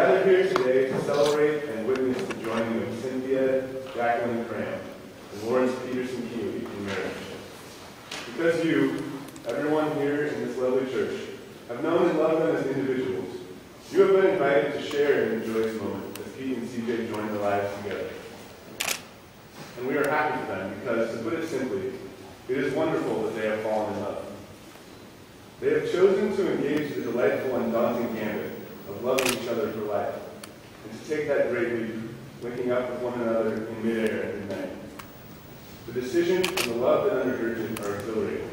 gathered here today to celebrate and witness the joining of Cynthia Jacqueline Cram and Lawrence Peterson Keeley in marriage. Because you, everyone here in this lovely church, have known and loved them as individuals, you have been invited to share in the joyous moment as Pete and CJ join their lives together. And we are happy for them because, to put it simply, it is wonderful that they have fallen in love. They have chosen to engage the delightful and daunting gambit of loving each other for life, and to take that great leap, linking up with one another in midair at midnight. The decision and the love that undergirds it are exhilarating.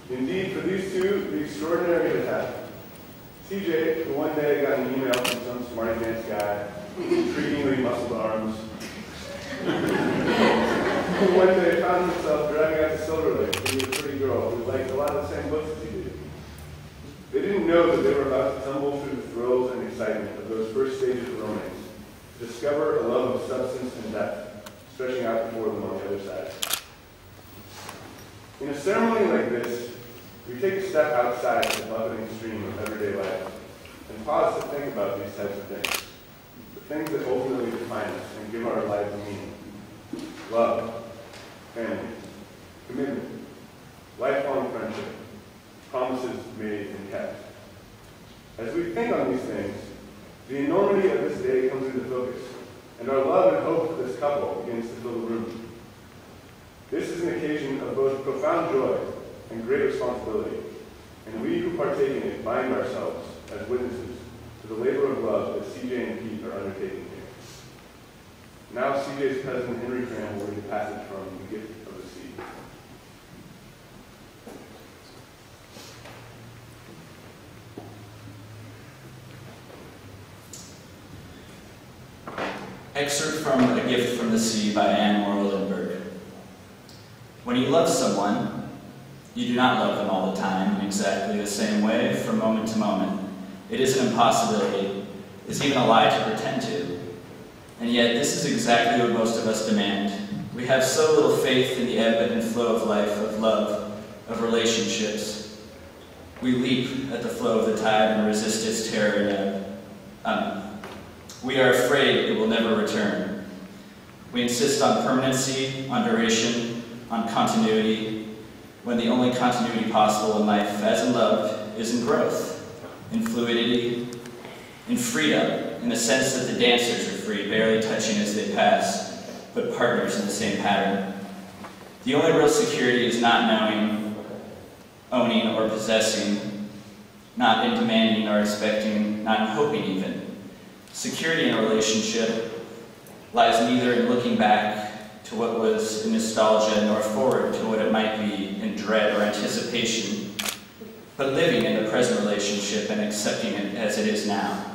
Indeed, for these two, the extraordinary has happened. CJ, who one day got an email from some smarty-pants guy, intriguingly muscled arms, who one day found himself driving out to Silver Lake to meet a pretty girl who liked a lot of the same books as he did. They didn't know that they were about to tumble through the thrills and excitement of those first stages of romance, to discover a love of substance and depth, stretching out before them on the other side. In a ceremony like this, we take a step outside the buffeting stream of everyday life and pause to think about these types of things, the things that ultimately define us and give our lives meaning. Love, family, commitment, lifelong friendship, promises made and kept. As we think on these things, the enormity of this day comes into focus, and our love and hope for this couple begins to fill the room. This is an occasion of both profound joy and great responsibility, and we who partake in it bind ourselves as witnesses to the labor of love that CJ and Pete are undertaking here. Now CJ's cousin Henry Cram will read the passage from The Gift of the Sea. Excerpt from A Gift from the Sea by Anne Moore-Lindbergh. When you love someone, you do not love them all the time in exactly the same way from moment to moment. It is an impossibility. It's even a lie to pretend to. And yet, this is exactly what most of us demand. We have so little faith in the ebb and flow of life, of love, of relationships. We leap at the flow of the tide and resist its terror and ebb. We are afraid it will never return. We insist on permanency, on duration, on continuity, when the only continuity possible in life, as in love, is in growth, in fluidity, in freedom, in the sense that the dancers are free, barely touching as they pass, but partners in the same pattern. The only real security is not knowing, owning, or possessing, not in demanding or expecting, not in hoping even. Security in a relationship lies neither in looking back to what was in nostalgia nor forward to what it might be in dread or anticipation, but living in the present relationship and accepting it as it is now.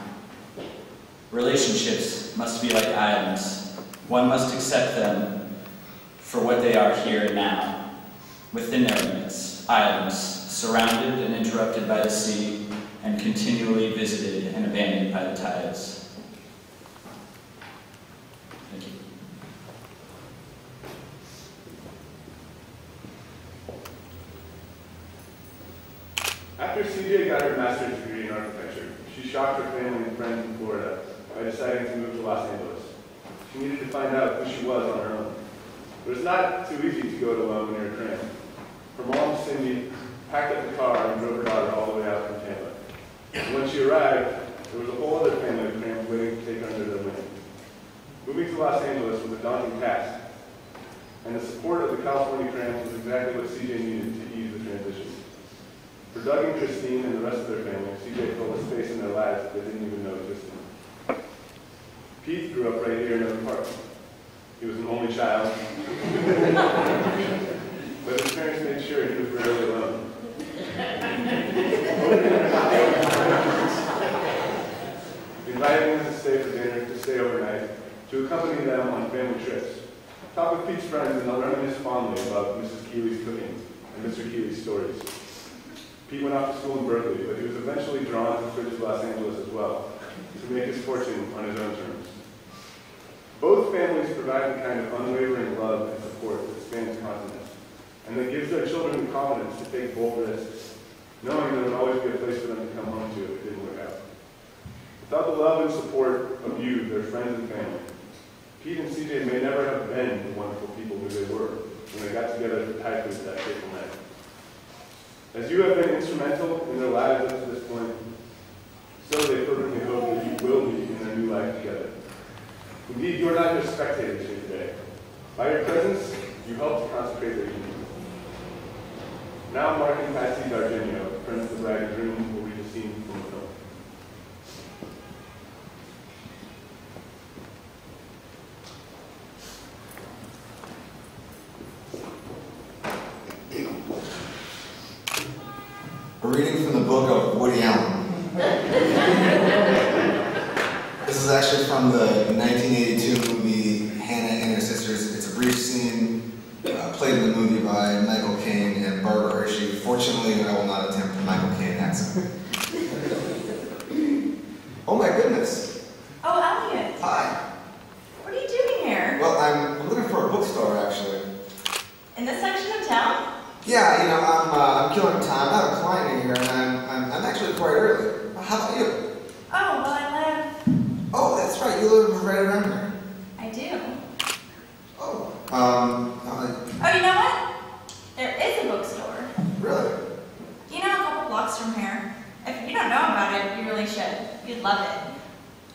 Relationships must be like islands. One must accept them for what they are here and now, within their limits, islands, surrounded and interrupted by the sea, and continually visited and abandoned by the tides. Thank you. After CJ got her master's degree in architecture, she shocked her family and friends in Florida by deciding to move to Los Angeles. She needed to find out who she was on her own. But it's not too easy to go it alone when you're a Cram. Her mom, Cindy, packed up the car and drove her daughter all the way out from Tampa. And when she arrived, there was a whole other family of Crams waiting to take her under their wing. Moving to Los Angeles was a daunting task, and the support of the California Crams was exactly what CJ needed to ease the transition. For Doug and Christine and the rest of their family, CJ filled a space in their lives that they didn't even know existed. Pete grew up right here in Oak Park. He was an only child, but his parents made sure he was rarely alone. Inviting him to stay for dinner, to stay overnight, to accompany them on family trips. Talk with Pete's friends and they'll reminisce fondly about Mrs. Keeley's cooking and Mr. Keeley's stories. Pete went off to school in Berkeley, but he was eventually drawn to frigid Los Angeles as well, to make his fortune on his own terms. Both families provide the kind of unwavering love and support that spans continents, and that gives their children the confidence to take bold risks, knowing there would always be a place for them to come home to if it didn't work out. Without the love and support of you, their friends and family, Pete and CJ may never have been the wonderful people who they were when they got together for Thai food that fateful night. As you have been instrumental in their lives up to this point, so they fervently hope that you will be in their new life together. Indeed, you are not just spectators here today. By your presence, you help to consecrate their union. Now, Mark and Patsy Dargenio, friends of the bride and groom, will read a scene from the film. A reading from the book of Woody Allen. This is actually from the 1982 movie Hannah and Her Sisters. It's a brief scene played in the movie by Michael Caine and Barbara Hershey. Fortunately, I will not attempt the Michael Caine accent. Oh my goodness. Oh, Elliot. Hi. What are you doing here? Well, I'm looking for a bookstore, actually. In this section of town? Yeah, you know, I'm killing time. I have a client in here, and I'm actually quite early. How about you? Oh, well, I live... Oh, that's right. You live right around here. I do. Oh, Oh, you know what? There is a bookstore. really? You know, a couple blocks from here. If you don't know about it, you really should. You'd love it.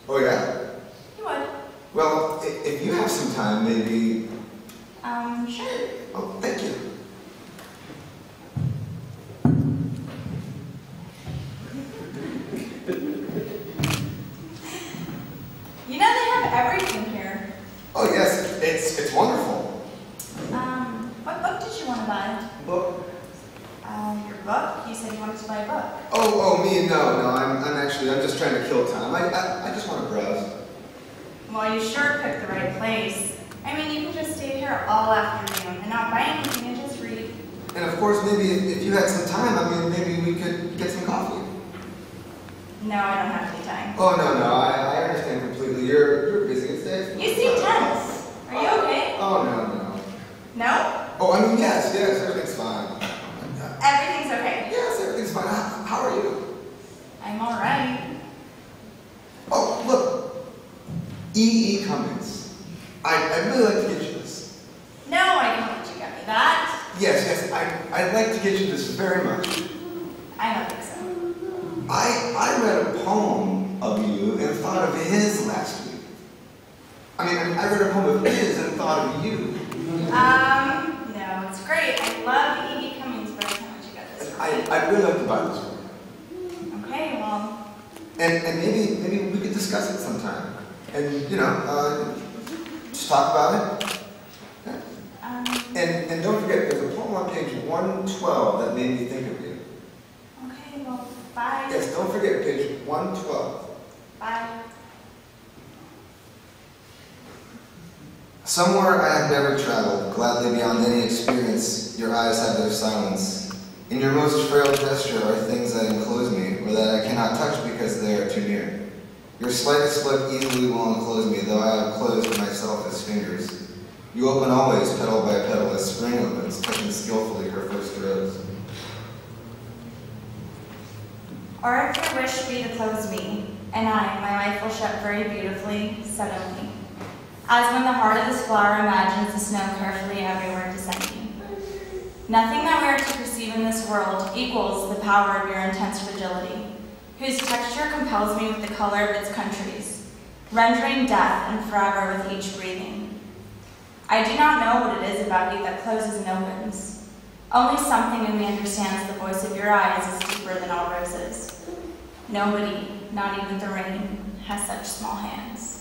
Oh, yeah. You would. Well, if you have some time, maybe... Sure. Oh, thank you. You know they have everything here. Oh, yes, it's wonderful. What book did you want to buy? Book? Your book? You said you wanted to buy a book. Oh, me? No, I'm just trying to kill time. I just want to browse. Well, you sure picked the right place. I mean, you can just stay here all afternoon and not buy anything and just read. And of course, maybe if you had some time, maybe we could get some coffee. No, I don't have any time. Oh, no, I understand completely. You're busy. It's You seem tense. Are you okay? Oh, no. No? Oh, yes, everything's fine. Everything's okay. Yes, everything's fine. How are you? I'm alright. Oh, look. E. Cummings. I'd really like to get you this. No, I don't want you to get me that. Yes, I'd like to get you this very much. I don't think so. I read a poem of you and thought of his last week. I read a poem of his and thought of you. No, it's great. I love E.B. Cummings, but I can't let you get this for me. I'd really like to buy this one. Okay, well, And maybe we could discuss it sometime. And, just talk about it. Yeah. And don't forget, there's a poem on page 112 that made me think of you. okay, well, bye. Yes, don't forget, page 112. Bye. Somewhere I have never traveled, gladly beyond any experience, your eyes have their silence. In your most frail gesture are things that enclose me, or that I cannot touch because they are too near. Your slightest look easily will enclose me, though I have closed myself as fingers. You open always, petal by petal, as spring opens, touching skillfully her first rose. Or if your wish be to close me, and my life will shut very beautifully, suddenly. As when the heart of this flower imagines the snow carefully everywhere descending. Nothing that we are to perceive in this world equals the power of your intense fragility, whose texture compels me with the color of its countries, rendering death and forever with each breathing. I do not know what it is about you that closes and opens. Only something in me understands the voice of your eyes is deeper than all roses. Nobody, not even the rain, has such small hands.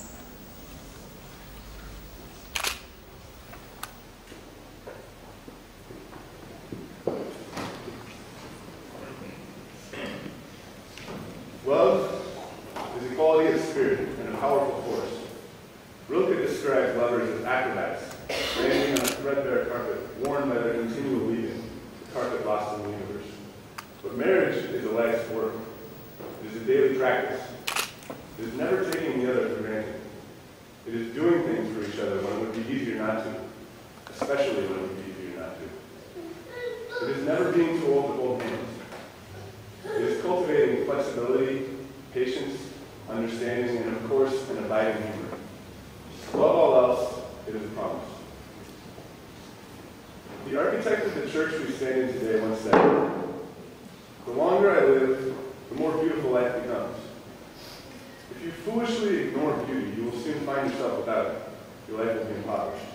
Love is a quality of spirit and a powerful force. Rilke describes lovers as acrobats, landing on a threadbare carpet, worn by their continual weaving, the carpet lost in the universe. But marriage is a life's work. It is a daily practice. It is never taking the other for granted. It is doing things for each other when it would be easier not to, especially when it would be easier not to. It is never being too old to hold hands. It is cultivating flexibility, patience, understanding, and of course, an abiding humor. Above all else, it is a promise. The architect of the church we stand in today once said, "The longer I live, the more beautiful life becomes. If you foolishly ignore beauty, you will soon find yourself without it. Your life will be impoverished.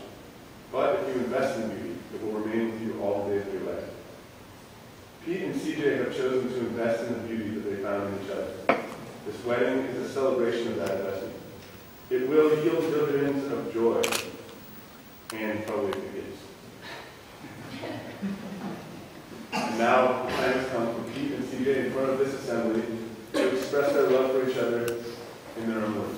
But if you invest in beauty, it will remain with you all the days of your life." Pete and CJ have chosen to invest in the beauty that they found in each other. This wedding is a celebration of that investment. It will yield dividends of joy and probably forgiveness. And now the time has come for Pete and CJ in front of this assembly to express their love for each other in their own words.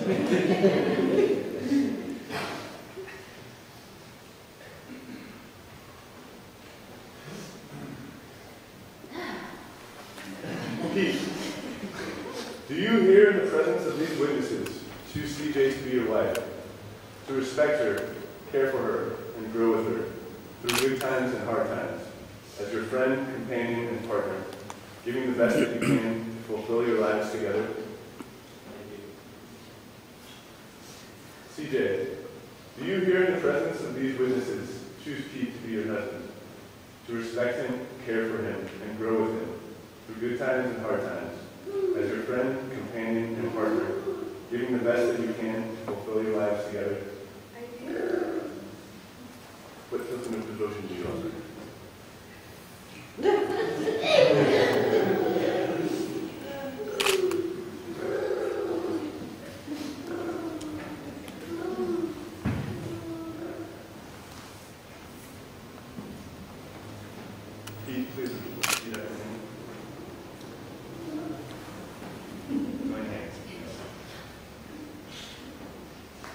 Pete, do you here in the presence of these witnesses choose CJ to be your wife, to respect her, care for her, and grow with her through good times and hard times, as your friend, companion, and partner, giving the best that you can to fulfill your lives together? CJ, do you here in the presence of these witnesses choose Pete to be your husband, to respect him, care for him, and grow with him through good times and hard times, as your friend, companion, and partner, giving the best that you can to fulfill your lives together? I do. What token of devotion do you offer? Pete, please repeat after me. Join hands.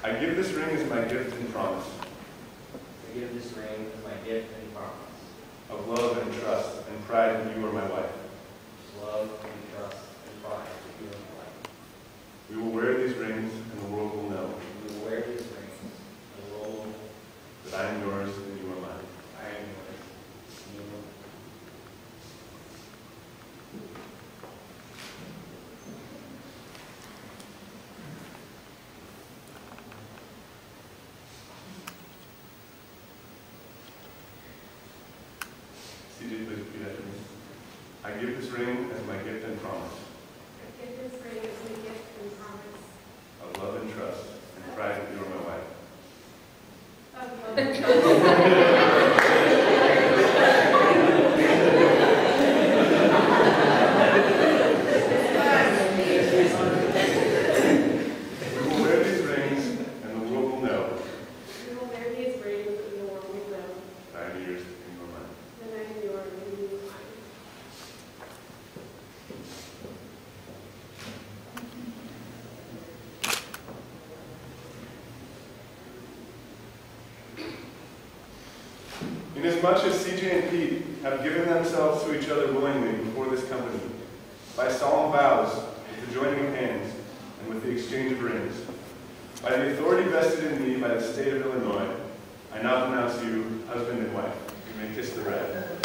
I give this ring as my gift and promise I give this ring as my gift and promise. of love and trust and pride that you are my wife. Love and trust and pride that you are my wife. We will wear these rings and the world will know We will wear these rings, and the world will know that I am yours and you are mine. I am yours, and you are mine. CJ, please repeat after me. I give this ring as my gift and promise I give this ring as a gift and promise of love and trust and pride that you are my wife. of love and trust. We will wear these rings and the world will know We will wear these rings and the world will know that I am yours and you are mine. that I am yours and you are mine. Inasmuch as CJ and Pete have given themselves to each other willingly before this company, by solemn vows, with the joining of hands, and with the exchange of rings, by the authority vested in me by the state of Illinois, I now pronounce you husband and wife. You may kiss the red.